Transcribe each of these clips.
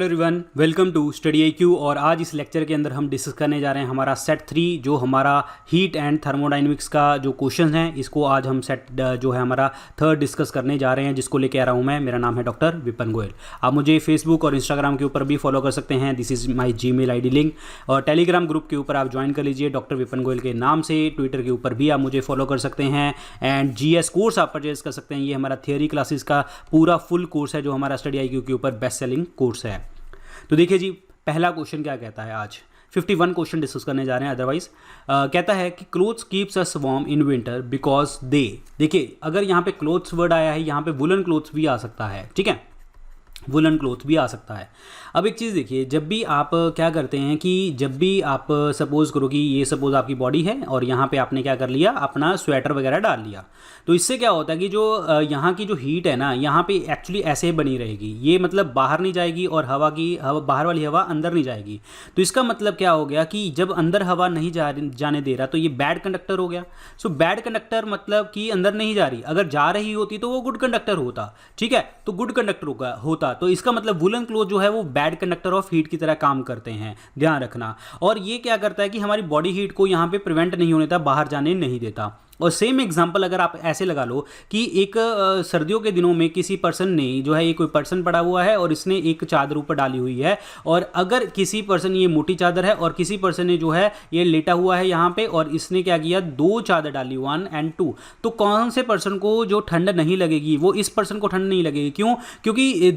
Hello everyone, welcome to study IQ। और आज इस लेक्चर के अंदर हम डिस्कस करने जा रहे हैं हमारा सेट 3 जो हमारा हीट एंड थर्मोडाइनमिक्स का जो क्वेश्चन है, इसको आज हम सेट जो है हमारा थर्ड डिस्कस करने जा रहे हैं, जिसको लेके आ रहा हूँ मैं। मेरा नाम है डॉक्टर विपिन गोयल। आप मुझे फेसबुक और इंस्टाग्राम के ऊपर भी फॉलो कर सकते हैं, this is my Gmail ID link. और टेलीग्राम ग्रुप के ऊपर आप ज्वाइन कर लीजिए डॉक्टर विपिन गोयल के नाम से। ट्विटर के ऊपर भी आप मुझे फॉलो कर सकते हैं। एंड GS कोर्स आप परचेज कर सकते हैं। ये हमारा थियोरी क्लासेस का पूरा फुल कोर्स है जो हमारा स्टडी IQ के ऊपर बेस्ट सेलिंग कोर्स है। तो देखिए जी, पहला क्वेश्चन क्या कहता है। आज 51 क्वेश्चन डिस्कस करने जा रहे हैं। अदरवाइज कहता है कि clothes keeps us warm in winter because they. देखिए, अगर यहाँ पे क्लोथ्स वर्ड आया है, यहाँ पे वुलन क्लोथ्स भी आ सकता है, ठीक है, वुलन क्लोथ भी आ सकता है। अब एक चीज़ देखिए, जब भी आप क्या करते हैं कि जब भी आप सपोज़ करो कि ये सपोज़ आपकी बॉडी है और यहाँ पे आपने क्या कर लिया, अपना स्वेटर वगैरह डाल लिया, तो इससे क्या होता है कि जो यहाँ की जो हीट है ना, यहाँ पे एक्चुअली ऐसे ही बनी रहेगी। ये मतलब बाहर नहीं जाएगी और बाहर वाली हवा अंदर नहीं जाएगी। तो इसका मतलब क्या हो गया कि जब अंदर हवा नहीं जाने दे रहा, तो ये बैड कंडक्टर हो गया। सो बैड कंडक्टर मतलब कि अंदर नहीं जा रही। अगर जा रही होती तो वो गुड कंडक्टर होता, ठीक है, तो गुड कंडक्टर होता। तो इसका मतलब वुलन क्लोथ जो है वो बैड कंडक्टर ऑफ हीट की तरह काम करते हैं, ध्यान रखना। और ये क्या करता है कि हमारी बॉडी हीट को यहाँ पे प्रिवेंट नहीं होने देता, बाहर जाने नहीं देता। और सेम एग्जांपल अगर आप ऐसे लगा लो कि एक सर्दियों के दिनों में किसी पर्सन ने जो है, ये कोई पर्सन पड़ा हुआ है और इसने एक चादर ऊपर डाली हुई है, और अगर किसी पर्सन, ये मोटी चादर है और किसी पर्सन ने जो है ये लेटा हुआ है यहाँ पे, और इसने क्या किया, 2 चादर डाली, 1 और 2, तो कौन से पर्सन को जो ठंड नहीं लगेगी, वो इस पर्सन को ठंड नहीं लगेगी। क्यों? क्योंकि ये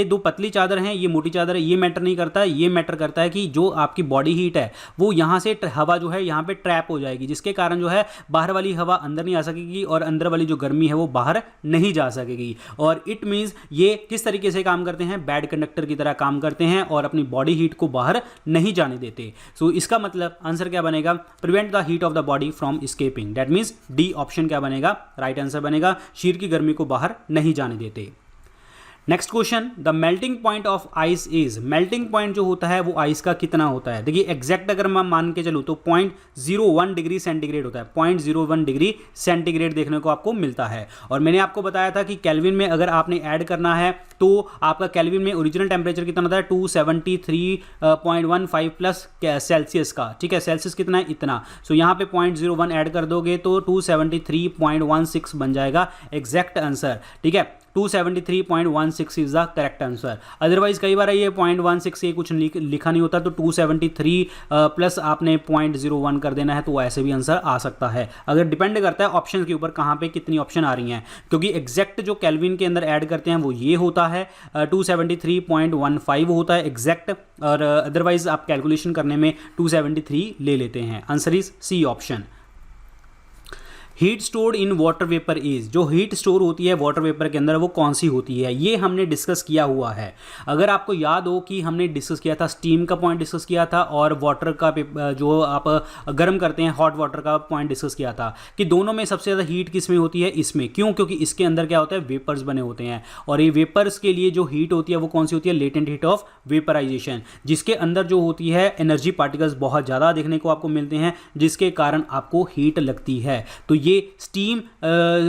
2 पतली चादर हैं, ये मोटी चादर है। ये मैटर नहीं करता, ये मैटर करता है कि जो आपकी बॉडी हीट है वो यहाँ से हवा जो है यहाँ पे ट्रैप हो जाएगी, जिसके कारण जो है बाहर वाली हवा अंदर नहीं आ सकेगी और अंदर वाली जो गर्मी है वो बाहर नहीं जा सकेगी। और इट मींस ये किस तरीके से काम करते हैं, बैड कंडक्टर की तरह काम करते हैं और अपनी बॉडी हीट को बाहर नहीं जाने देते। सो इसका मतलब आंसर क्या बनेगा, prevent the heat of the body from escaping. That means D option क्या बनेगा, राइट आंसर बनेगा। शरीर की गर्मी को बाहर नहीं जाने देते। Next question, the melting point of ice is. Melting point जो होता है वो आइस का कितना होता है। देखिए, एग्जैक्ट अगर मैं मान के चलूँ तो 0.01 डिग्री सेंटीग्रेड होता है। 0.01 डिग्री सेंटीग्रेड देखने को आपको मिलता है। और मैंने आपको बताया था कि केल्विन में अगर आपने ऐड करना है तो आपका केल्विन में ओरिजिनल टेम्परेचर कितना होता है, 273.15 प्लस सेल्सियस का, ठीक है। सेल्सियस कितना है, इतना। सो यहाँ पे 0.01 ऐड कर दोगे तो 273.16 बन जाएगा एग्जैक्ट आंसर, ठीक है। 273.16 is the correct answer. Otherwise कई बार ये 0.16 ये कुछ लिखा नहीं होता, तो 273 प्लस आपने 0.01 कर देना है, तो ऐसे भी आंसर आ सकता है। अगर डिपेंड करता है ऑप्शन के ऊपर, कहाँ पे कितनी ऑप्शन आ रही हैं, क्योंकि एग्जैक्ट जो केल्विन के अंदर ऐड करते हैं वो ये होता है 273.15 होता है एग्जैक्ट। और अदरवाइज आप कैलकुलेशन करने में 273 ले लेते हैं। Answer is C option. Heat stored in water vapour is. जो हीट स्टोर होती है वाटर वेपर के अंदर वो कौन सी होती है, ये हमने डिस्कस किया हुआ है। अगर आपको याद हो कि हमने डिस्कस किया था, स्टीम का पॉइंट डिस्कस किया था और वाटर का जो आप गर्म करते हैं हॉट वाटर का पॉइंट डिस्कस किया था, कि दोनों में सबसे ज़्यादा हीट किस में होती है, इसमें। क्यों? क्योंकि इसके अंदर क्या होता है, वेपर्स बने होते हैं। और ये वेपर्स के लिए जो हीट होती है वो कौन सी होती है, लेटेंट हीट ऑफ वेपराइजेशन, जिसके अंदर जो होती है एनर्जी पार्टिकल्स बहुत ज़्यादा देखने को आपको मिलते हैं, जिसके कारण आपको हीट लगती है। तो ये स्टीम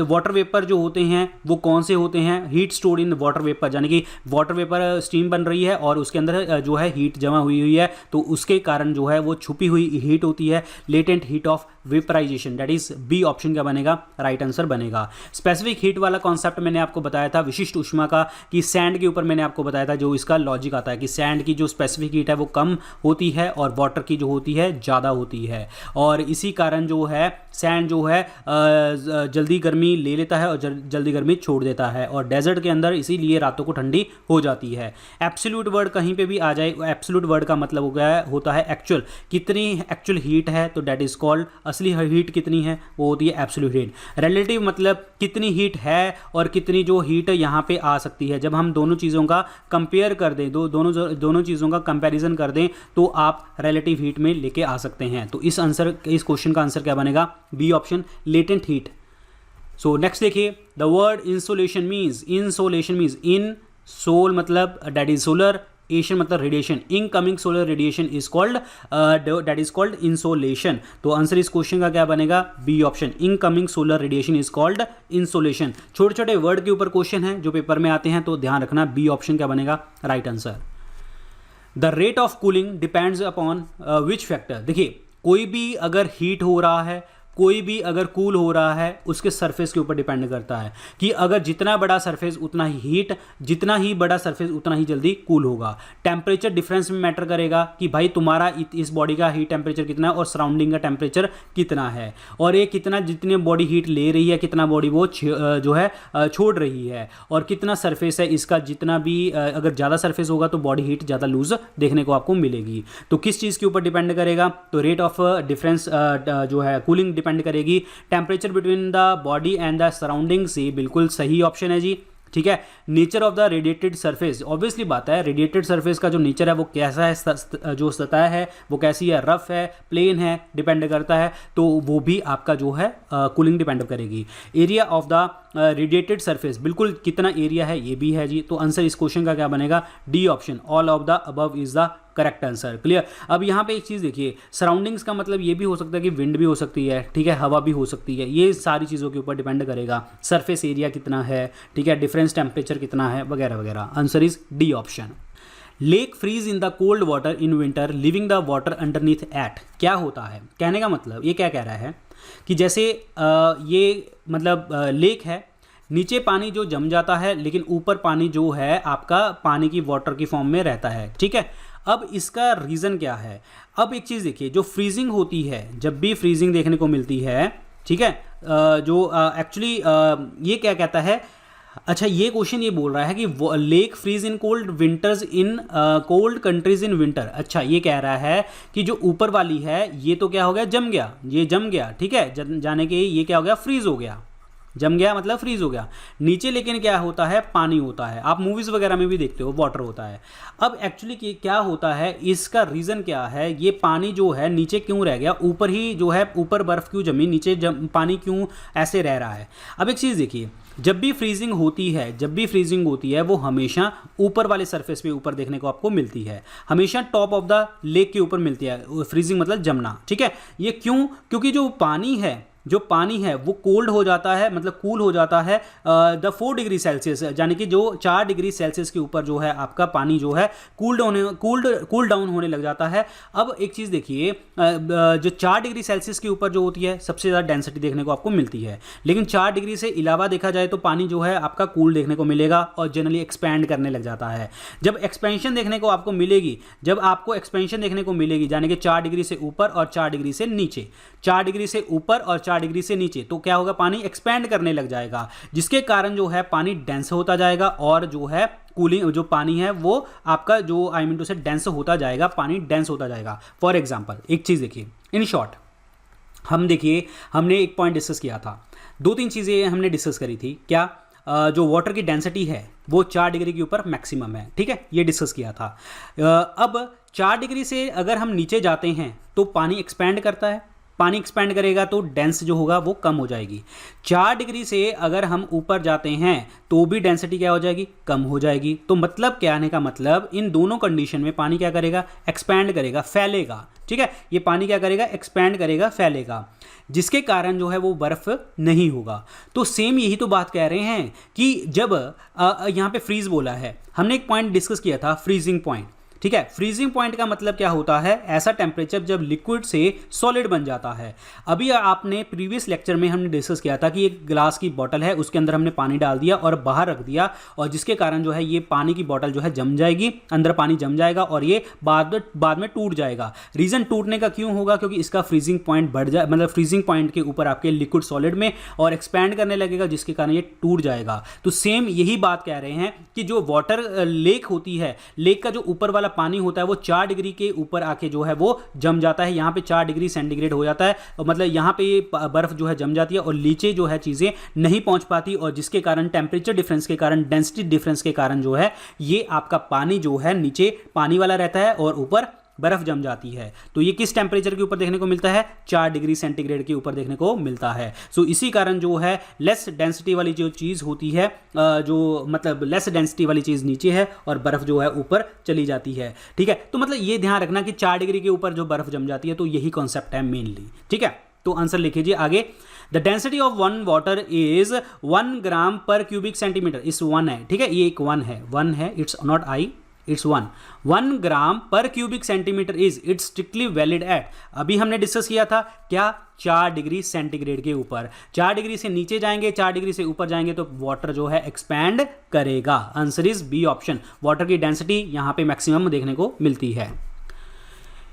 वाटर वेपर जो होते हैं वो कौन से होते हैं, heat stored in water vapour, यानी कि वाटर वेपर स्टीम बन रही है और उसके अंदर जो है हीट जमा हुई है, तो उसके कारण जो है वो छुपी हुई हीट होती है, latent heat of vaporisation. That is B option क्या बनेगा, राइट आंसर बनेगा। स्पेसिफिक हीट वाला कॉन्सेप्ट मैंने आपको बताया था विशिष्ट ऊष्मा का, कि सैंड के ऊपर मैंने आपको बताया था, जो इसका लॉजिक आता है कि सैंड की जो स्पेसिफिक हीट है वो कम होती है और वाटर की जो होती है ज़्यादा होती है। और इसी कारण जो है सैंड जो है जल्दी गर्मी ले लेता है और जल्दी गर्मी छोड़ देता है, और डेजर्ट के अंदर इसीलिए रातों को ठंडी हो जाती है। एब्सोल्यूट वर्ड कहीं पे भी आ जाए, एब्सोल्यूट वर्ड का मतलब हो गया होता है एक्चुअल, कितनी एक्चुअल हीट है, तो दैट इज कॉल्ड, असली हीट कितनी है वो होती है एब्सोल्यूट हीट। रिलेटिव मतलब कितनी हीट है और कितनी जो हीट यहाँ पे आ सकती है। जब हम दोनों चीज़ों का कंपेयर कर दें, दोनों चीज़ों का कंपैरिजन कर दें, तो आप रिलेटिव हीट में लेके आ सकते हैं। तो इस क्वेश्चन का आंसर क्या बनेगा, B option, latent heat. So next देखिए, the word insolation means, insolation means in sol मतलब दैट इज सोलर, एशन मतलब radiation, incoming solar radiation is called that is called insolation. तो आंसर इस question का क्या बनेगा, B option, incoming solar radiation is called insolation. छोटे छोटे word के ऊपर क्वेश्चन है जो पेपर में आते हैं, तो ध्यान रखना बी ऑप्शन क्या बनेगा right answer. The rate of cooling depends upon which factor. देखिए कोई भी अगर हीट हो रहा है, कोई भी अगर कूल हो रहा है, उसके सरफेस के ऊपर डिपेंड करता है कि अगर जितना बड़ा सरफेस उतना ही हीट, जितना ही बड़ा सरफेस उतना ही जल्दी कूल होगा। टेम्परेचर डिफरेंस में मैटर करेगा कि भाई तुम्हारा इस बॉडी का हीट टेम्परेचर कितना है और सराउंडिंग का टेम्परेचर कितना है, और ये कितना, जितनी बॉडी हीट ले रही है कितना बॉडी वो जो है छोड़ रही है, और कितना सरफेस है इसका, जितना भी अगर ज़्यादा सरफेस होगा तो बॉडी हीट ज़्यादा लूज देखने को आपको मिलेगी। तो किस चीज़ के ऊपर डिपेंड करेगा, तो रेट ऑफ डिफरेंस जो है कूलिंग डिपेंड करेगी temperature between the body and the surrounding से। बिल्कुल सही ऑप्शन है जी, ठीक है। Nature of the radiated surface, obviously बात है रेडिएटेड सरफेस का जो नेचर है वो कैसा है, जो सतह है वो कैसी है, रफ है, प्लेन है, डिपेंड करता है, तो वो भी आपका जो है कूलिंग डिपेंड करेगी। Area of the radiated surface, बिल्कुल कितना एरिया है ये भी है जी, तो आंसर इस क्वेश्चन का क्या बनेगा, D option, all of the above is the correct answer. Clear. अब यहाँ पे एक चीज़ देखिए, सराउंडिंग्स का मतलब ये भी हो सकता है कि विंड भी हो सकती है, ठीक है, हवा भी हो सकती है, ये सारी चीज़ों के ऊपर डिपेंड करेगा, सरफेस एरिया कितना है, ठीक है, डिफरेंस टेम्परेचर कितना है, वगैरह वगैरह। Answer is D option. Lake freeze in the cold water in winter living the water underneath at, क्या होता है, कहने का मतलब ये क्या कह रहा है कि जैसे ये मतलब लेक है, नीचे पानी जो जम जाता है लेकिन ऊपर पानी जो है आपका पानी की वाटर की फॉर्म में रहता है, ठीक है। अब इसका रीज़न क्या है, अब एक चीज़ देखिए, जो फ्रीजिंग होती है, जब भी फ्रीजिंग देखने को मिलती है, ठीक है, जो एक्चुअली ये क्या कहता है, अच्छा ये क्वेश्चन ये बोल रहा है कि lake freeze in cold winters in cold countries in winter. अच्छा ये कह रहा है कि जो ऊपर वाली है ये तो क्या हो गया, जम गया, ये जम गया, ठीक है, जाने के ये क्या हो गया, फ्रीज हो गया, जम गया मतलब फ्रीज हो गया। नीचे लेकिन क्या होता है, पानी होता है, आप मूवीज़ वगैरह में भी देखते हो वाटर होता है। अब एक्चुअली क्या होता है, इसका रीज़न क्या है, ये पानी जो है नीचे क्यों रह गया, ऊपर ही जो है, ऊपर बर्फ़ क्यों जमी, नीचे पानी क्यों ऐसे रह रहा है। अब एक चीज़ देखिए, जब भी फ्रीजिंग होती है, जब भी फ्रीजिंग होती है वो हमेशा ऊपर वाले सरफेस पे ऊपर देखने को आपको मिलती है, हमेशा टॉप ऑफ द लेक के ऊपर मिलती है फ्रीजिंग मतलब जमना, ठीक है। ये क्यों, क्योंकि जो पानी है, जो पानी है वो कोल्ड हो जाता है, मतलब कूल हो जाता है द 4 डिग्री सेल्सियस, यानी कि जो 4 डिग्री सेल्सियस के ऊपर जो है आपका पानी जो है कूल डाउन होने लग जाता है। अब एक चीज़ देखिए, जो 4 डिग्री सेल्सियस के ऊपर जो होती है सबसे ज़्यादा डेंसिटी देखने को आपको मिलती है, लेकिन 4 डिग्री से अलावा देखा जाए तो पानी जो है आपका कूल देखने को मिलेगा और जनरली एक्सपैंड करने लग जाता है। जब एक्सपेंशन देखने को आपको मिलेगी, जब आपको एक्सपेंशन देखने को मिलेगी, यानी कि 4 डिग्री से ऊपर और 4 डिग्री से नीचे, 4 डिग्री से ऊपर और 4 डिग्री से नीचे, तो क्या होगा, पानी एक्सपैंड करने लग जाएगा, जिसके कारण जो है पानी डेंस होता जाएगा और जो है कूलिंग, जो पानी है वो आपका जो आई मीन टू से डेंस होता जाएगा, पानी डेंस होता जाएगा। फॉर एग्जांपल एक चीज़ देखिए, इन शॉर्ट हम देखिए, हमने एक पॉइंट डिस्कस किया था, 2-3 चीज़ें हमने डिस्कस करी थी, क्या जो वाटर की डेंसिटी है वो 4 डिग्री के ऊपर मैक्सिमम है, ठीक है, ये डिस्कस किया था। अब 4 डिग्री से अगर हम नीचे जाते हैं तो पानी एक्सपैंड करता है, पानी एक्सपैंड करेगा तो डेंस जो होगा वो कम हो जाएगी। 4 डिग्री से अगर हम ऊपर जाते हैं तो भी डेंसिटी क्या हो जाएगी, कम हो जाएगी। तो मतलब क्या आने का मतलब, इन दोनों कंडीशन में पानी क्या करेगा, एक्सपैंड करेगा, फैलेगा, ठीक है, ये पानी क्या करेगा, एक्सपैंड करेगा, फैलेगा, जिसके कारण जो है वो बर्फ नहीं होगा। तो सेम यही तो बात कह रहे हैं कि जब यहाँ पे फ्रीज बोला है, हमने एक पॉइंट डिस्कस किया था, फ्रीजिंग पॉइंट, ठीक है। फ्रीजिंग पॉइंट का मतलब क्या होता है, ऐसा टेम्परेचर जब लिक्विड से सॉलिड बन जाता है। अभी आपने प्रीवियस लेक्चर में हमने डिस्कस किया था कि एक ग्लास की बोतल है, उसके अंदर हमने पानी डाल दिया और बाहर रख दिया, और जिसके कारण जो है ये पानी की बोतल जो है जम जाएगी, अंदर पानी जम जाएगा और ये बाद में टूट जाएगा। रीज़न टूटने का क्यों होगा, क्योंकि इसका फ्रीजिंग पॉइंट बढ़ जाए, मतलब फ्रीजिंग पॉइंट के ऊपर आपके लिक्विड सॉलिड में और एक्सपैंड करने लगेगा, जिसके कारण ये टूट जाएगा। तो सेम यही बात कह रहे हैं कि जो वाटर लेक होती है, लेक का जो ऊपर वाला पानी होता है वो 4 डिग्री के ऊपर आके जो है वो जम जाता है, यहाँ पे 4 डिग्री सेंटीग्रेड हो जाता है, मतलब यहाँ पे बर्फ जो है जम जाती है और नीचे जो है चीज़ें नहीं पहुँच पाती, और जिसके कारण टेम्परेचर डिफरेंस के कारण, डेंसिटी डिफरेंस के कारण जो है ये आपका पानी जो है नीचे पानी वाला रहता है और ऊपर बर्फ जम जाती है। तो ये किस टेम्परेचर के ऊपर देखने को मिलता है? 4 डिग्री सेंटीग्रेड के ऊपर देखने को मिलता है। सो इसी कारण जो है लेस डेंसिटी वाली जो चीज़ होती है, जो मतलब लेस डेंसिटी वाली चीज़ नीचे है और बर्फ जो है ऊपर चली जाती है। ठीक है, तो मतलब ये ध्यान रखना कि 4 डिग्री के ऊपर जो बर्फ जम जाती है, तो यही कॉन्सेप्ट है मेनली। ठीक है, तो आंसर लिखिए आगे। The density of one water is 1 gram per cubic centimetre. इस 1 है, ठीक है, ये एक 1 है, it's not I, it's 1 gram per cubic centimetre is it's strictly valid at, अभी हमने डिस्कस किया था क्या, 4 डिग्री सेंटीग्रेड के ऊपर। 4 डिग्री से नीचे जाएंगे, 4 डिग्री से ऊपर जाएंगे तो वाटर जो है एक्सपैंड करेगा। Answer is B option. Water की डेंसिटी यहां पे मैक्सिमम देखने को मिलती है।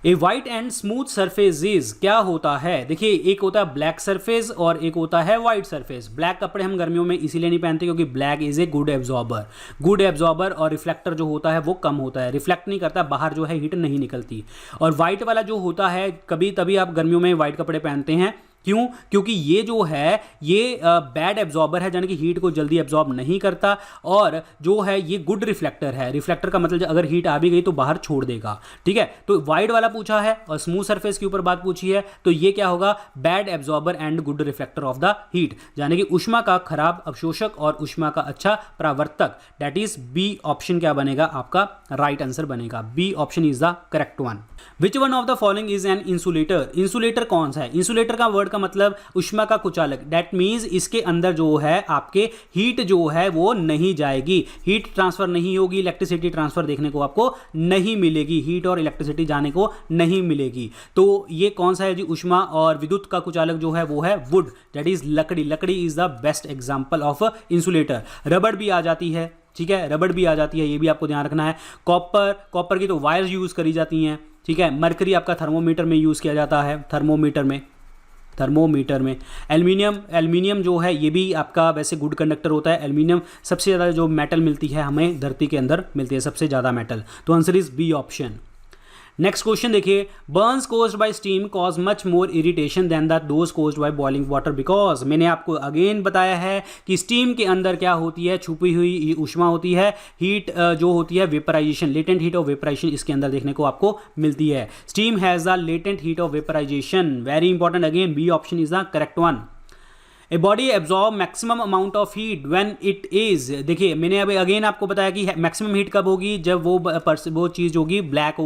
A white and smooth surface is, क्या होता है? देखिए, एक होता है ब्लैक सरफेस और एक होता है वाइट सरफेस। ब्लैक कपड़े हम गर्मियों में इसीलिए नहीं पहनते क्योंकि black is a good absorber और रिफ्लेक्टर जो होता है वो कम होता है, रिफ्लेक्ट नहीं करता, बाहर जो है हीट नहीं निकलती। और वाइट वाला जो होता है, कभी तभी आप गर्मियों में वाइट कपड़े पहनते हैं, क्यों? क्योंकि ये जो है ये बैड एब्जॉर्बर है, यानी कि हीट को जल्दी एब्जॉर्ब नहीं करता, और जो है ये गुड रिफ्लेक्टर है। रिफ्लेक्टर का मतलब अगर हीट आ भी गई तो बाहर छोड़ देगा। ठीक है, तो वाइड वाला पूछा है और स्मूथ सरफेस के ऊपर बात पूछी है, तो ये क्या होगा? Bad absorber and good reflector of the heat, यानी कि ऊष्मा का खराब अवशोषक और ऊष्मा का अच्छा परावर्तक। दैट इज बी ऑप्शन क्या बनेगा? आपका राइट आंसर बनेगा। B option is the correct one. Which one of the following is an insulator? Insulator कौन सा है? इंसुलेटर का वर्ड का मतलब ऊष्मा का कुचालक। दैट मींस इसके अंदर जो है आपके हीट जो है वो नहीं जाएगी, हीट ट्रांसफर नहीं होगी, इलेक्ट्रिसिटी ट्रांसफर देखने को आपको नहीं मिलेगी, हीट और इलेक्ट्रिसिटी जाने को नहीं मिलेगी। तो ये कौन सा है जी? ऊष्मा और विद्युत का कुचालक जो है वो है वुड, दैट इज लकड़ी। लकड़ी is the best example of insulator. रबड़ भी आ जाती है, ठीक है, रबड़ भी आ जाती है, ये भी आपको ध्यान रखना है। कॉपर की तो वायर्स यूज करी जाती हैं, ठीक है। मरकरी आपका थर्मोमीटर में यूज किया जाता है, थर्मोमीटर में। एल्युमिनियम जो है ये भी आपका वैसे गुड कंडक्टर होता है। एल्युमिनियम सबसे ज़्यादा जो मेटल मिलती है हमें धरती के अंदर मिलती है सबसे ज़्यादा मेटल, तो answer is B option. Next question देखिए, burns caused by steam cause much more irritation than the those caused by boiling water, because मैंने आपको अगेन बताया है कि स्टीम के अंदर क्या होती है? छुपी हुई ऊष्मा होती है, हीट जो होती है vaporisation, latent heat of vaporisation इसके अंदर देखने को आपको मिलती है। Steam has the latent heat of vaporisation, very important, again B option is the correct one. A body absorb maximum amount of heat when it is, देखिए मैंने अभी अगेन आपको बताया कि मैक्सिमम हीट कब होगी? जब वो चीज़ होगी ब्लैक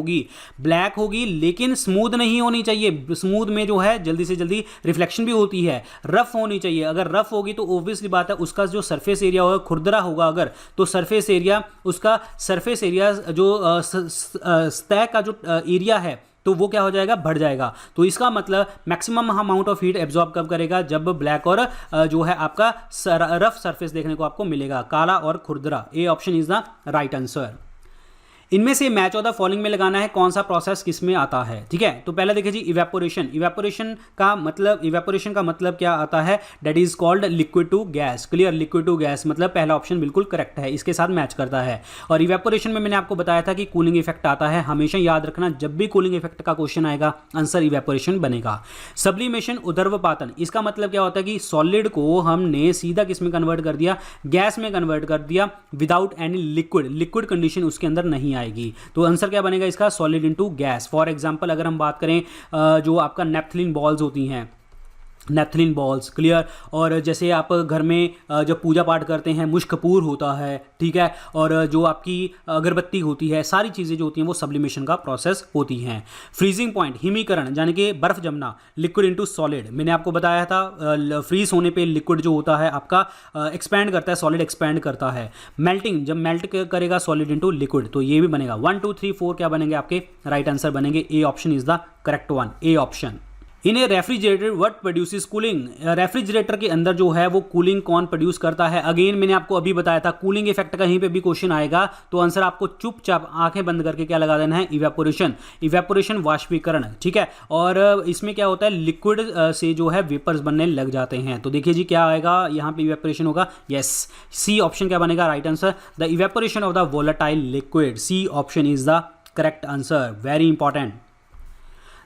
होगी, लेकिन स्मूथ नहीं होनी चाहिए। स्मूथ में जो है जल्दी से जल्दी रिफ्लेक्शन भी होती है, रफ होनी चाहिए। अगर रफ होगी तो ऑब्वियसली बात है उसका जो सरफेस एरिया होगा खुरदरा होगा, अगर तो सरफेस एरिया जो सतह का जो एरिया है तो वो क्या हो जाएगा? बढ़ जाएगा। तो इसका मतलब maximum amount of heat absorb कब करेगा? जब ब्लैक और जो है आपका रफ सरफेस देखने को आपको मिलेगा, काला और खुरदरा। A option is the right answer. इनमें से मैच ऑफ द फॉलोइंग में लगाना है कौन सा प्रोसेस किस में आता है, ठीक है। तो पहले देखिए जी इवेपोरेशन का मतलब क्या आता है? That is called liquid to gas, clear, liquid to gas मतलब पहला ऑप्शन बिल्कुल करेक्ट है, इसके साथ मैच करता है। और इवेपोरेशन में मैंने आपको बताया था कि कूलिंग इफेक्ट आता है, हमेशा याद रखना जब भी कूलिंग इफेक्ट का क्वेश्चन आएगा आंसर इवेपोरेशन बनेगा। सब्लिमेशन उदर्वपातन, इसका मतलब क्या होता है कि सॉलिड को हमने सीधा किस में कन्वर्ट कर दिया? गैस में कन्वर्ट कर दिया, विदाउट एनी लिक्विड कंडीशन उसके अंदर नहीं आएगी। तो आंसर क्या बनेगा इसका? Solid into gas. For example अगर हम बात करें जो आपका नेफ्थलीन बॉल्स होती हैं, नेफ्थलीन बॉल्स, क्लियर। और जैसे आप घर में जब पूजा पाठ करते हैं मुश्क कपूर होता है, ठीक है, और जो आपकी अगरबत्ती होती है, सारी चीज़ें जो होती हैं वो सब्लिमेशन का प्रोसेस होती हैं। फ्रीजिंग पॉइंट, हिमीकरण यानी कि बर्फ जमना, लिक्विड इनटू सॉलिड, मैंने आपको बताया था फ्रीज होने पे लिक्विड जो होता है आपका एक्सपैंड करता है, सॉलिड एक्सपैंड करता है। मेल्टिंग, जब मेल्ट करेगा सॉलिड इनटू लिक्विड, तो ये भी बनेगा। 1 2 3 4 क्या बनेंगे आपके? राइट आंसर बनेंगे। ए option is the correct one, A option. In A refrigerator what produces cooling, refrigerator के अंदर जो है वो कूलिंग कौन प्रोड्यूस करता है? अगेन मैंने आपको अभी बताया था कूलिंग इफेक्ट कहीं पे भी क्वेश्चन आएगा तो आंसर आपको चुपचाप आंखें बंद करके क्या लगा देना है? इवेपोरेशन वाष्पीकरण, ठीक है। और इसमें क्या होता है? लिक्विड से जो है वेपर्स बनने लग जाते हैं। तो देखिए जी क्या आएगा यहाँ पे? इवेपोरेशन होगा, यस, सी ऑप्शन क्या बनेगा? Right answer. The evaporation of the volatile liquid, C option is the correct answer, very important.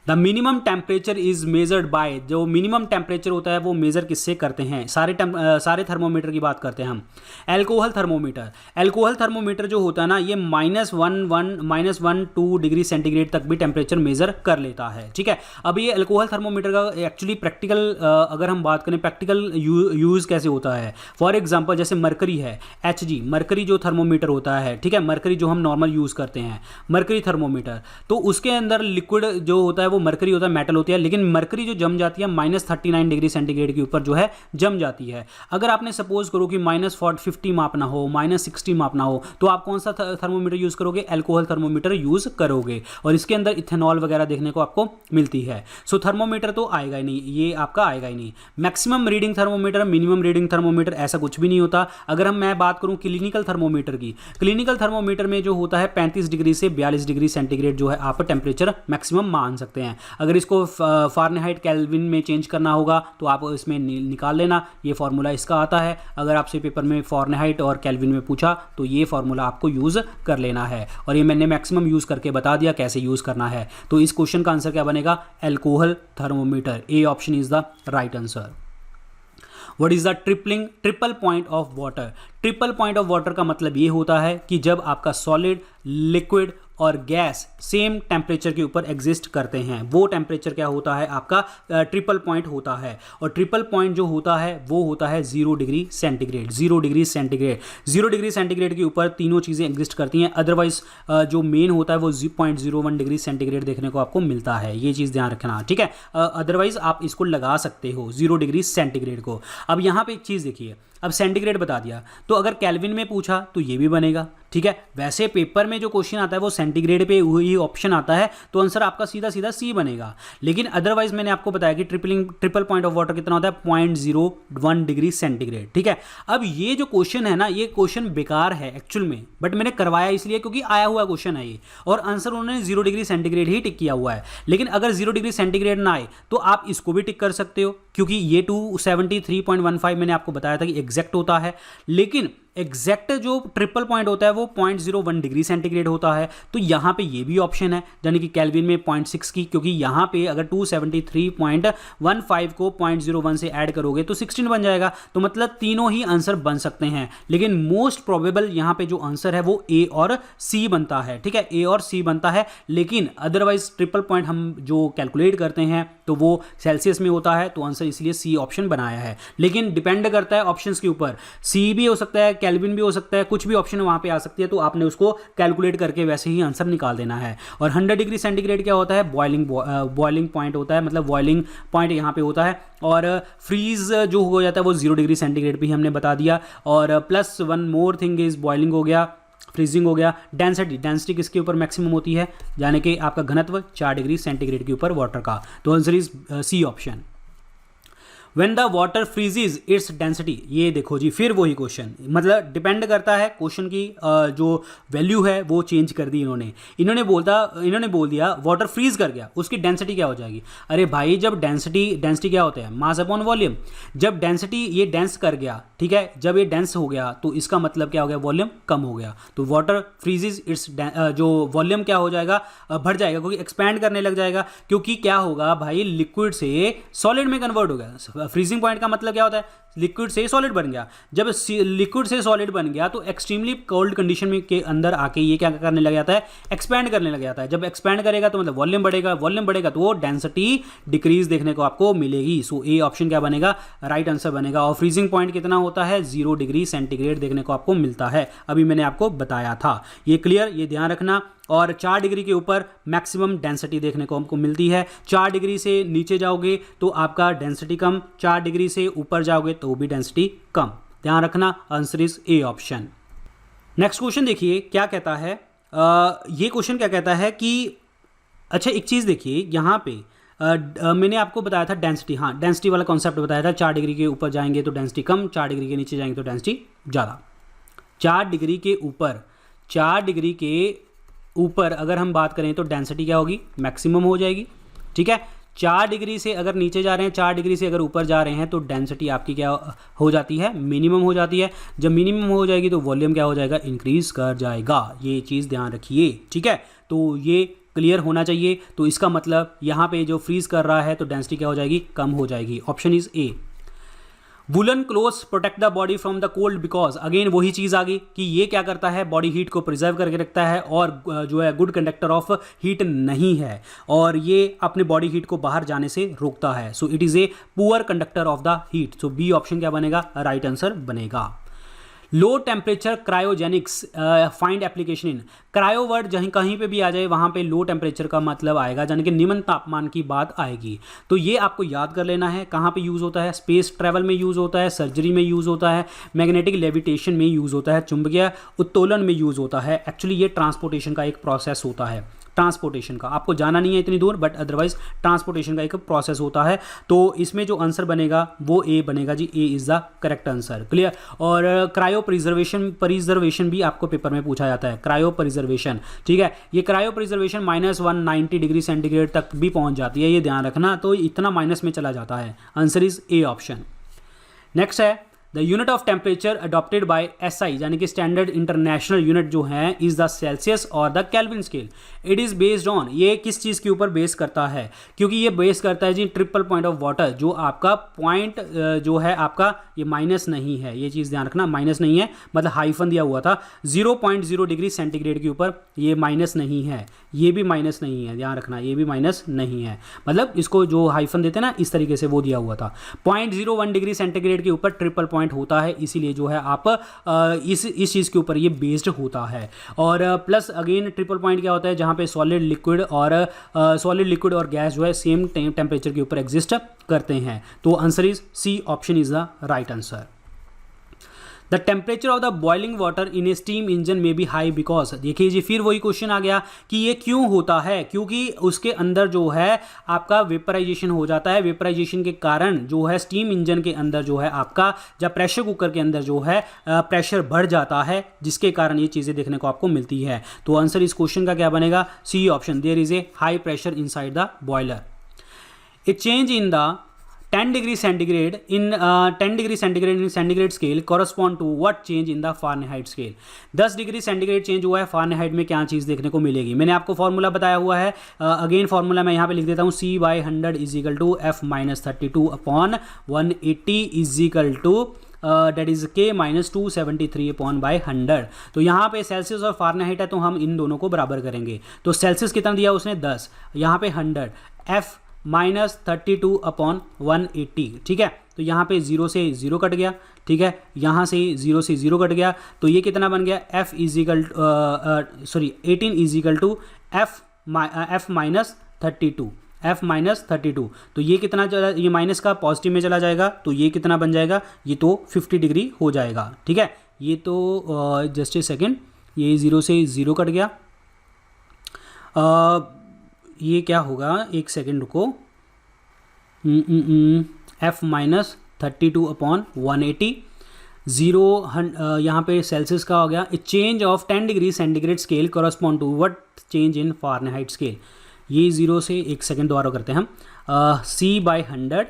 The minimum temperature is measured by, जो मिनिमम टेम्परेचर होता है वो मेजर किससे करते हैं, सारे थर्मोमीटर की बात करते हैं हम। एल्कोहल थर्मोमीटर, एल्कोहल थर्मोमीटर जो होता है ना ये -1 डिग्री सेंटीग्रेड तक भी टेम्परेचर मेजर कर लेता है, ठीक है। अब ये एल्कोहल थर्मोमीटर का एक्चुअली प्रैक्टिकल अगर हम बात करें प्रैक्टिकल यूज़ कैसे होता है, फॉर एग्जांपल जैसे मरकरी है, Hg मरकरी जो थर्मोमीटर होता है, ठीक है, मरकरी जो हम नॉर्मल यूज़ करते हैं मरकरी थर्मोमीटर, तो उसके अंदर लिक्विड जो होता है वो मरकरी होता है, मेटल होती है, लेकिन मरकरी जो जम जाती है -39 डिग्री सेंटीग्रेड के ऊपर जो है जम जाती है। अगर आपने सपोज करो कि -50 मापना हो, -60 मापना हो, तो आप कौन सा थर्मोमीटर यूज़ करोगे, एल्कोहल थर्मोमीटर यूज़ करोगे, और इसके अंदर इथेनॉल वगैरह देखने को आपको मिलती है। सो थर्मोमीटर तो आएगा ही नहीं, ये आपका आएगा ही नहीं। Maximum reading thermometer, minimum reading thermometer, ऐसा कुछ भी नहीं होता। अगर मैं बात करूं क्लिनिकल थर्मोमीटर की, क्लिनिकल थर्मोमीटर में जो होता है 35 डिग्री से 42 डिग्री सेंटीग्रेड जो है आप टेम्परेचर मैक्सिमम मान सकते हैं। अगर इसको फारेनहाइट केल्विन में चेंज करना होगा तो आप इसमें निकाल लेना, ये फार्मूला इसका आता है। अगर आपसे पेपर में फारेनहाइट और केल्विन में पूछा तो ये फार्मूला आपको यूज़ कर लेना है, और ये मैंने मैक्सिमम यूज़ करके बता दिया कैसे यूज़ करना है। तो इस क्वेश्चन का आंसर क्या बनेगा, alcohol thermometer, A option is the right answer. What is the triple point of water, triple point of water का मतलब ये होता है कि जब आपका सॉलिड, लिक्विड और गैस सेम टेम्परेचर के ऊपर एग्जिस्ट करते हैं, वो टेम्परेचर क्या होता है आपका ट्रिपल पॉइंट होता है। और ट्रिपल पॉइंट जो होता है वो होता है 0 degree centigrade, 0 degree centigrade, 0 degree centigrade के ऊपर तीनों चीज़ें एग्जिस्ट करती हैं। अदरवाइज जो मेन होता है वो 0.01 डिग्री सेंटीग्रेड देखने को आपको मिलता है, ये चीज़ ध्यान रखना, ठीक है। अदरवाइज आप इसको लगा सकते हो 0 डिग्री सेंटीग्रेड को। अब यहाँ पे एक चीज़ देखिए, अब सेंटीग्रेड बता दिया तो अगर केल्विन में पूछा तो ये भी बनेगा, ठीक है। वैसे पेपर में जो क्वेश्चन आता है वो सेंटीग्रेड पे ही ऑप्शन आता है, तो आंसर आपका सीधा सीधा सी बनेगा। लेकिन अदरवाइज मैंने आपको बताया कि ट्रिपल पॉइंट ऑफ वाटर कितना होता है, 0.01 डिग्री सेंटीग्रेड, ठीक है। अब ये जो क्वेश्चन है ना, ये क्वेश्चन बेकार है एक्चुअल में, बट मैंने करवाया इसलिए क्योंकि आया हुआ क्वेश्चन है ये, और आंसर उन्होंने 0 डिग्री सेंटीग्रेड ही टिक किया हुआ है। लेकिन अगर 0 डिग्री सेंटीग्रेड ना आए तो आप इसको भी टिक कर सकते हो, क्योंकि ये 273.15 मैंने आपको बताया था कि एग्जैक्ट होता है। लेकिन एग्जैक्ट जो ट्रिपल पॉइंट होता है वो 0.01 डिग्री सेंटीग्रेड होता है, तो यहाँ पे ये भी ऑप्शन है, यानी कि केल्विन में 0.6 की, क्योंकि यहाँ पे अगर 273.15 को 0.01 से ऐड करोगे तो 16 बन जाएगा। तो मतलब तीनों ही आंसर बन सकते हैं, लेकिन मोस्ट प्रोबेबल यहाँ पे जो आंसर है वो ए और सी बनता है, ठीक है, ए और सी बनता है। लेकिन अदरवाइज ट्रिपल पॉइंट हम जो कैलकुलेट करते हैं तो वो सेल्सियस में होता है, तो आंसर इसलिए सी ऑप्शन बनाया है। लेकिन डिपेंड करता है ऑप्शंस के ऊपर, सी भी हो सकता है, केल्विन भी हो सकता है, कुछ भी ऑप्शन वहां पे आ सकती है, तो आपने उसको कैलकुलेट करके वैसे ही आंसर निकाल देना है। और 100 डिग्री सेंटीग्रेड क्या होता है, बॉइलिंग पॉइंट होता है, मतलब बॉइलिंग पॉइंट यहाँ पे होता है। और फ्रीज जो हो जाता है वो 0 डिग्री सेंटीग्रेड पे ही हमने बता दिया। और plus one more thing is boiling हो गया, फ्रीजिंग हो गया। डेंसिटी किसके ऊपर मैक्सिमम होती है, यानी कि आपका घनत्व 4 डिग्री सेंटीग्रेड के ऊपर वाटर का, तो answer is C option. When the water freezes its density, ये देखो जी फिर वही क्वेश्चन, मतलब डिपेंड करता है क्वेश्चन की जो वैल्यू है वो चेंज कर दी इन्होंने बोल दिया वाटर फ्रीज कर गया, उसकी डेंसिटी क्या हो जाएगी। अरे भाई जब डेंसिटी क्या होता है, मास अपॉन वॉल्यूम। जब डेंसिटी ये डेंस कर गया, ठीक है, जब ये डेंस हो गया तो इसका मतलब क्या हो गया, वॉल्यूम कम हो गया। तो वाटर फ्रीजेज इट्स जो वॉल्यूम क्या हो जाएगा, बढ़ जाएगा, क्योंकि एक्सपैंड करने लग जाएगा। क्योंकि क्या होगा भाई, लिक्विड से सॉलिड में कन्वर्ट हो गया। फ्रीजिंग पॉइंट का मतलब क्या होता है, लिक्विड से सॉलिड बन गया। जब लिक्विड से सॉलिड बन गया तो एक्सट्रीमली कोल्ड कंडीशन में के अंदर आके ये क्या करने लग जाता है, एक्सपैंड करने लग जाता है। जब एक्सपैंड करेगा तो मतलब वॉल्यूम बढ़ेगा तो वो डेंसिटी डिक्रीज देखने को आपको मिलेगी। सो ए ऑप्शन क्या बनेगा, राइट आंसर बनेगा। और फ्रीजिंग पॉइंट कितना होता है, 0 डिग्री सेंटीग्रेड देखने को आपको मिलता है, अभी मैंने आपको बताया था। ये क्लियर, ये ध्यान रखना। और 4 डिग्री के ऊपर मैक्सिमम डेंसिटी देखने को हमको मिलती है। 4 डिग्री से नीचे जाओगे तो आपका डेंसिटी कम, 4 डिग्री से ऊपर जाओगे तो भी डेंसिटी कम, ध्यान रखना। Answer is A option. Next question देखिए क्या कहता है, ये क्वेश्चन क्या कहता है कि अच्छा एक चीज़ देखिए यहाँ पे मैंने आपको बताया था डेंसिटी, हाँ डेंसिटी वाला कॉन्सेप्ट बताया था। 4 डिग्री के ऊपर जाएंगे तो डेंसिटी कम, 4 डिग्री के नीचे जाएंगे तो डेंसिटी ज़्यादा। 4 डिग्री के ऊपर अगर हम बात करें तो डेंसिटी क्या होगी, मैक्सिमम हो जाएगी, ठीक है। 4 डिग्री से अगर नीचे जा रहे हैं, 4 डिग्री से अगर ऊपर जा रहे हैं तो डेंसिटी आपकी क्या हो जाती है, मिनिमम हो जाती है। जब मिनिमम हो जाएगी तो वॉल्यूम क्या हो जाएगा, इंक्रीज कर जाएगा। ये चीज़ ध्यान रखिए, ठीक है। तो ये क्लियर होना चाहिए। तो इसका मतलब यहाँ पे जो फ्रीज कर रहा है तो डेंसिटी क्या हो जाएगी, कम हो जाएगी। Option is A. Woollen clothes protect the body from the cold because, again वही चीज़ आ गई कि ये क्या करता है, बॉडी हीट को प्रिजर्व करके रखता है और जो है गुड कंडक्टर ऑफ हीट नहीं है और ये अपने बॉडी हीट को बाहर जाने से रोकता है। So it is a poor conductor of the heat. So B option क्या बनेगा, राइट आंसर बनेगा। Low temperature cryogenics find application in, cryo word जहीं कहीं पे भी आ जाए वहाँ पे लो टेम्परेचर का मतलब आएगा, यानी कि निम्न तापमान की बात आएगी। तो ये आपको याद कर लेना है कहाँ पे यूज़ होता है, स्पेस ट्रैवल में यूज़ होता है, सर्जरी में यूज़ होता है, मैग्नेटिक लेविटेशन में यूज़ होता है, चुंबकीय उत्तोलन में यूज़ होता है। एक्चुअली ये ट्रांसपोर्टेशन का एक प्रोसेस होता है, ट्रांसपोर्टेशन का आपको जाना नहीं है इतनी दूर, बट अदरवाइज ट्रांसपोर्टेशन का एक प्रोसेस होता है। तो इसमें जो आंसर बनेगा वो ए बनेगा जी, A is the correct answer. Clear. और क्रायो प्रिजर्वेशन भी आपको पेपर में पूछा जाता है, क्रायो प्रिजर्वेशन, ठीक है। ये क्रायो प्रिजर्वेशन -190 डिग्री सेंटीग्रेड तक भी पहुंच जाती है, ये ध्यान रखना। तो इतना माइनस में चला जाता है। Answer is A option. Next है the unit of temperature adopted by SI, यानी कि स्टैंडर्ड इंटरनेशनल यूनिट जो है, इज द सेल्सियस और the Kelvin scale. It is based on, ये किस चीज़ के ऊपर बेस करता है, क्योंकि ये बेस करता है जी ट्रिपल पॉइंट ऑफ वाटर, जो आपका पॉइंट जो है आपका ये माइनस नहीं है, ये चीज़ ध्यान रखना, माइनस नहीं है, मतलब हाइफन दिया हुआ था 0.0 डिग्री सेंटीग्रेड के ऊपर, ये माइनस नहीं है, ये भी माइनस नहीं है, ध्यान रखना, ये भी माइनस नहीं है, मतलब इसको जो हाइफन देते हैं ना इस तरीके से वो दिया हुआ था। 0.01 डिग्री सेंटीग्रेड के ऊपर ट्रिपल पॉइंट होता है, इसीलिए जो है आप इस चीज़ के ऊपर ये बेस्ड होता है। और प्लस अगेन ट्रिपल पॉइंट क्या होता है, जहाँ पे सॉलिड लिक्विड और गैस जो है सेम टेम्परेचर के ऊपर एग्जिस्ट करते हैं। तो answer is C option is the right answer. The temperature of the boiling water in a steam engine में बी हाई बिकॉज, देखिए जी फिर वही क्वेश्चन आ गया कि ये क्यों होता है, क्योंकि उसके अंदर जो है आपका वेपराइजेशन हो जाता है। वेपराइजेशन के कारण जो है स्टीम इंजन के अंदर जो है आपका, जब प्रेशर कुकर के अंदर जो है प्रेशर बढ़ जाता है, जिसके कारण ये चीज़ें देखने को आपको मिलती है। तो आंसर इस क्वेश्चन का क्या बनेगा, C option, there is a high pressure inside the boiler. A change in the 10 degree centigrade in 10 degree centigrade in centigrade scale correspond to what change in the Fahrenheit scale। 10 degree centigrade change हुआ है, Fahrenheit में क्या चीज़ देखने को मिलेगी। मैंने आपको formula बताया हुआ है, अगेन फॉर्मूला मैं यहाँ पे लिख देता हूँ, C/100 is equal to F-32/180 is equal to that is K-273/100। तो यहाँ पे सेल्सियस और फारेनहाइट है, तो हम इन दोनों को बराबर करेंगे। तो सेल्सियस कितना दिया उसने 10, यहाँ पे 100, F-32/180, ठीक है। तो यहाँ पे 0 से 0 कट गया, ठीक है, यहाँ से 0 से 0 कट गया, तो ये कितना बन गया, 18 इज इक्वल टू F-32। तो ये कितना चला, ये माइनस का पॉजिटिव में चला जाएगा, तो ये कितना बन जाएगा, ये तो 50 डिग्री हो जाएगा, ठीक है। ये तो जस्ट ए सेकेंड, ये 0 से 0 कट गया, ये क्या होगा, एक सेकेंड रुको, F-32/180 0 यहाँ पे सेल्सियस का हो गया। A change of 10 degree centigrade scale correspond to what change in Fahrenheit scale. ये 0 से एक सेकेंड दोबारा करते हैं हम, C/100,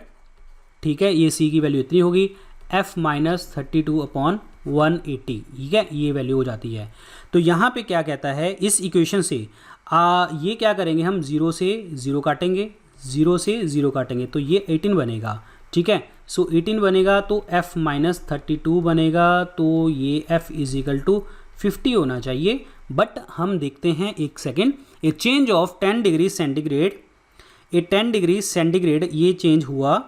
ठीक है, ये C की वैल्यू इतनी होगी, F-32/180, ठीक है, ये वैल्यू हो जाती है। तो यहाँ पे क्या कहता है, इस इक्वेशन से ये क्या करेंगे हम, 0 से 0 काटेंगे, 0 से 0 काटेंगे, तो ये 18 बनेगा, ठीक है। सो 18 बनेगा तो F-32 बनेगा, तो ये F इज इक्वल टू 50 होना चाहिए। बट हम देखते हैं एक second, A change of 10 degree centigrade, A 10 degree centigrade ये चेंज हुआ,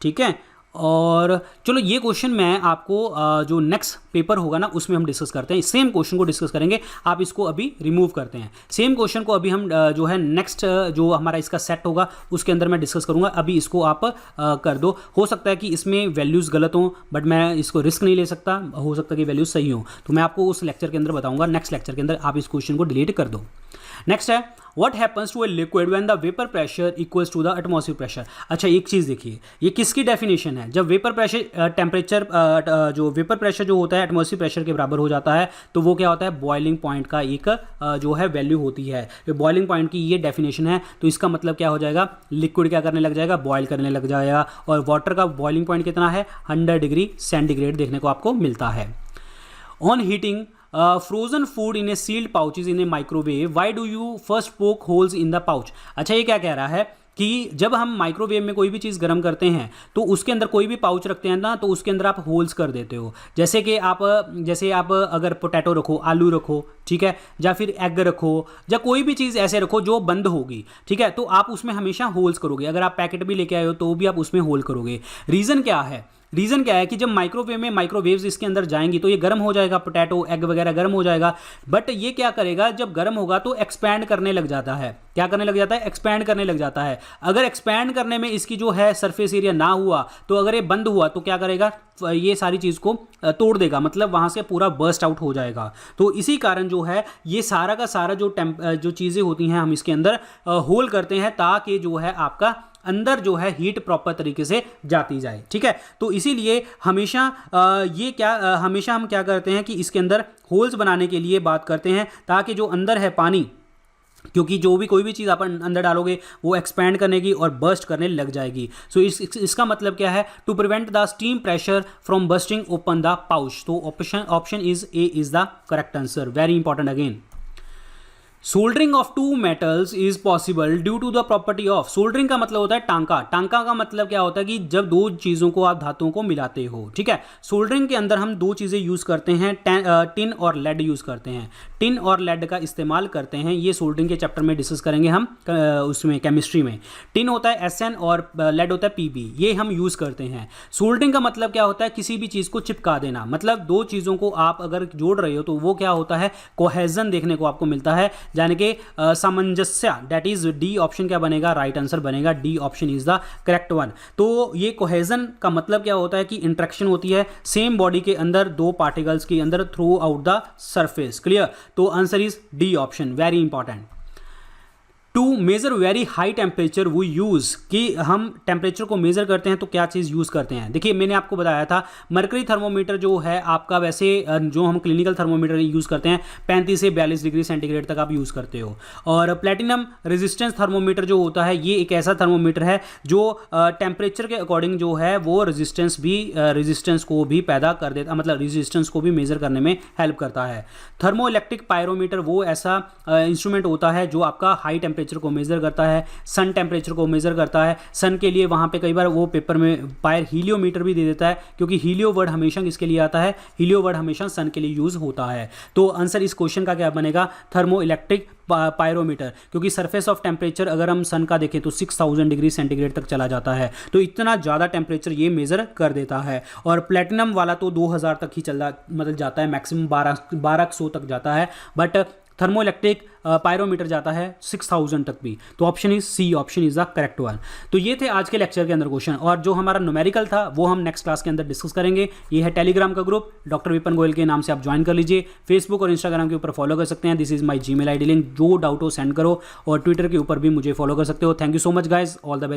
ठीक है। और चलो ये क्वेश्चन मैं आपको जो नेक्स्ट पेपर होगा ना उसमें हम डिस्कस करते हैं, सेम क्वेश्चन को डिस्कस करेंगे। आप इसको अभी रिमूव करते हैं, सेम क्वेश्चन को अभी हम जो है नेक्स्ट जो हमारा इसका सेट होगा उसके अंदर मैं डिस्कस करूंगा। अभी इसको आप कर दो, हो सकता है कि इसमें वैल्यूज़ गलत हों, बट मैं इसको रिस्क नहीं ले सकता, हो सकता है कि वैल्यूज़ सही हों, तो मैं आपको उस लेक्चर के अंदर बताऊँगा, नेक्स्ट लेक्चर के अंदर आप इस क्वेश्चन को डिलीट कर दो। नेक्स्ट है what happens to a liquid when the vapour pressure equals to the atmospheric pressure. अच्छा एक चीज़ देखिए, ये किसकी डेफिनेशन है, जब वेपर प्रेशर टेम्परेचर जो वेपर प्रेशर जो होता है एटमॉस्फेरिक प्रेशर के बराबर हो जाता है, तो वो क्या होता है, बॉइलिंग पॉइंट का एक जो है वैल्यू होती है, बॉइलिंग पॉइंट की ये डेफिनेशन है। तो इसका मतलब क्या हो जाएगा, लिक्विड क्या करने लग जाएगा, बॉयल करने लग जाएगा, और वाटर का बॉइलिंग पॉइंट कितना है, 100 डिग्री सेंटीग्रेड देखने को आपको मिलता है। On heating frozen food in a sealed pouches in a microwave, why do you first poke holes in the pouch. अच्छा, ये क्या कह रहा है कि जब हम माइक्रोवेव में कोई भी चीज़ गर्म करते हैं तो उसके अंदर कोई भी पाउच रखते हैं ना, तो उसके अंदर आप होल्स कर देते हो। जैसे कि आप अगर पोटैटो रखो, आलू रखो, ठीक है, या फिर एग रखो, या कोई भी चीज़ ऐसे रखो जो बंद होगी, ठीक है, तो आप उसमें हमेशा होल्स करोगे। अगर आप पैकेट भी लेके आए हो तो भी आप उसमें होल करोगे। रीज़न क्या है कि जब माइक्रोवेव में माइक्रोवेव्स इसके अंदर जाएंगी तो ये गर्म हो जाएगा, पोटैटो एग वगैरह गर्म हो जाएगा, बट ये क्या करेगा, जब गर्म होगा तो एक्सपैंड करने लग जाता है। क्या करने लग जाता है? एक्सपैंड करने लग जाता है। अगर एक्सपैंड करने में इसकी जो है सरफेस एरिया ना हुआ, तो अगर ये बंद हुआ तो क्या करेगा, ये सारी चीज़ को तोड़ देगा, मतलब वहाँ से पूरा बर्स्ट आउट हो जाएगा। तो इसी कारण जो है ये सारा का सारा जो चीज़ें होती हैं हम इसके अंदर होल करते हैं, ताकि जो है आपका अंदर जो है हीट प्रॉपर तरीके से जाती जाए, ठीक है। तो इसीलिए हमेशा हमेशा हम क्या करते हैं कि इसके अंदर होल्स बनाने के लिए बात करते हैं, ताकि जो अंदर है पानी, क्योंकि जो भी कोई भी चीज़ आप अंदर डालोगे वो एक्सपैंड करनेगी और बर्स्ट करने लग जाएगी। सो इसका मतलब क्या है, to prevent the steam pressure from bursting open the pouch. तो option is A is the correct answer. Very important again. Soldering of two metals is possible due to the property of. Soldering का मतलब होता है टांका। टांका का मतलब क्या होता है कि जब दो चीज़ों को आप धातुओं को मिलाते हो, ठीक है। सोल्डरिंग के अंदर हम दो चीज़ें यूज़ करते हैं, टिन और लेड यूज़ करते हैं। टिन और लेड का इस्तेमाल करते हैं, ये सोल्डरिंग के चैप्टर में डिस्कस करेंगे हम उसमें केमिस्ट्री में। टिन होता है SN और लेड होता है PB, ये हम यूज़ करते हैं। सोल्डरिंग का मतलब क्या होता है, किसी भी चीज़ को चिपका देना, मतलब दो चीज़ों को आप अगर जोड़ रहे हो तो वो क्या होता है, कोहेजन देखने को आपको मिलता है, यानी कि सामंजस्य। दैट इज डी ऑप्शन क्या बनेगा, राइट आंसर बनेगा। D option is the correct one. तो ये कोहेजन का मतलब क्या होता है कि इंटरेक्शन होती है सेम बॉडी के अंदर दो पार्टिकल्स के अंदर throughout the surface. Clear. तो answer is D option, very important. To measure very high temperature वो यूज़, कि हम टेम्परेचर को मेजर करते हैं तो क्या चीज़ यूज़ करते हैं। देखिए मैंने आपको बताया था मरकरी थर्मोमीटर जो है आपका, वैसे जो हम क्लिनिकल थर्मोमीटर यूज़ करते हैं 35 से 42 डिग्री सेंटीग्रेड तक आप यूज़ करते हो। और प्लेटिनम रेजिस्टेंस थर्मोमीटर जो होता है ये एक ऐसा थर्मोमीटर है जो टेम्परेचर के अकॉर्डिंग जो है वो रेजिस्टेंस को भी पैदा कर देता, मतलब रेजिस्टेंस को भी मेजर करने में हेल्प करता है। थर्मो इलेक्ट्रिक पायरोमीटर वो ऐसा इंस्ट्रूमेंट होता है जो आपका हाई टेम्परेचर को मेजर करता है, सन टेम्परेचर को मेजर करता है। सन के लिए वहां पे कई बार वो पेपर में पायर हीलियोमीटर भी दे देता है, क्योंकि हीलियो वर्ड हमेशा किसके लिए आता है, हीलियो वर्ड हमेशा सन के लिए यूज होता है। तो आंसर इस क्वेश्चन का क्या बनेगा, थर्मो इलेक्ट्रिक पायरोमीटर, क्योंकि सरफेस ऑफ टेम्परेचर अगर हम सन का देखें तो 6000 डिग्री सेंटीग्रेड तक चला जाता है, तो इतना ज़्यादा टेम्परेचर ये मेजर कर देता है। और प्लेटिनम वाला तो 2000 तक ही जाता है, मैक्सिमम 1200 तक जाता है, बट थर्मो इलेक्ट्रिक पायरोमीटर जाता है 6000 तक भी। तो option is C, option is the correct one. तो ये थे आज के लेक्चर के अंदर क्वेश्चन, और जो हमारा न्यूमेरिकल था वो हम नेक्स्ट क्लास के अंदर डिस्कस करेंगे। ये है टेलीग्राम का ग्रुप, डॉक्टर विपिन गोयल के नाम से आप ज्वाइन कर लीजिए। फेसबुक और इंस्टाग्राम के ऊपर फॉलो कर सकते हैं, this is my Gmail ID link, जो डाउट हो सेंड करो, और ट्विटर के ऊपर भी मुझे फॉलो कर सकते हो। Thank you so much guys, all the best.